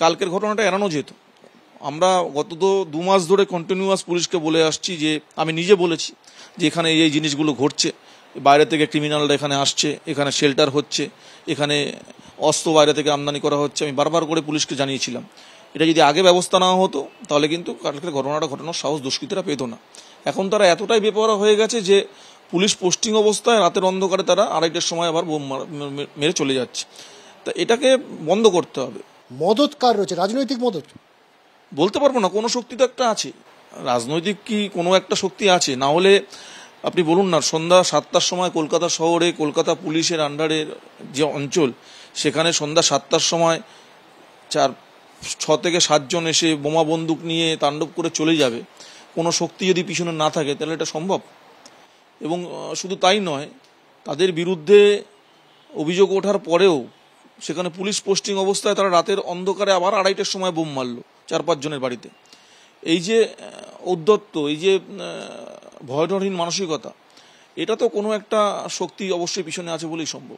কালকের ঘটনাটা এড়ানো যেত। আমরা গত তো 2 মাস ধরে কন্টিনিউয়াস পুলিশকে বলে আসছি, যে আমি নিজে বলেছি যে এখানে এই জিনিসগুলো ঘটছে, বাইরে থেকে ক্রিমিনালরা এখানে আসছে, এখানে শেল্টার হচ্ছে, এখানে অস্ত্র বাইরে থেকে আমদানি করা হচ্ছে। আমি বারবার করে পুলিশকে জানিয়েছিলাম। এটা যদি আগে ব্যবস্থা নেওয়া হতো তাহলে কিন্তু কালকের ঘটনাটা ঘটানোর সাহস দুষ্কৃতীরা পেত না। এখন তারা এতটাই বেপরোয়া হয়ে গেছে যে পুলিশ পোস্টিং অবস্থায় রাতের অন্ধকারে তারা 2:30টার সময় আবার বোম মেরে চলে যাচ্ছে। তা এটাকে বন্ধ করতে হবে। মদত কার রয়েছে? রাজনৈতিক মদত বলতে পারবো না, কোনো শক্তি তো একটা আছে। রাজনৈতিক কি কোনো একটা শক্তি আছে? না হলে আপনি বলুন না, সন্ধ্যা 7টার সময় কলকাতা শহরে, কলকাতা পুলিশের আন্ডারের যে অঞ্চল, সেখানে সন্ধ্যা 7টার সময় 6 থেকে 7 জন এসে বোমা বন্দুক নিয়ে তাণ্ডব করে চলে যাবে। কোনো শক্তি যদি পিছনে না থাকে তাহলে এটা সম্ভব? এবং শুধু তাই নয়, তাদের বিরুদ্ধে অভিযোগ ওঠার পরেও সেখানে পুলিশ পোস্টিং অবস্থায় তারা রাতের অন্ধকারে আবার 2:30টার সময় বোম মারল 4-5 জনের বাড়িতে। এই যে ঔদ্ধত্য, এই যে ভয়ডরহীন মানসিকতা, এটা তো কোনো একটা শক্তি অবশ্যই পিছনে আছে বলেই সম্ভব।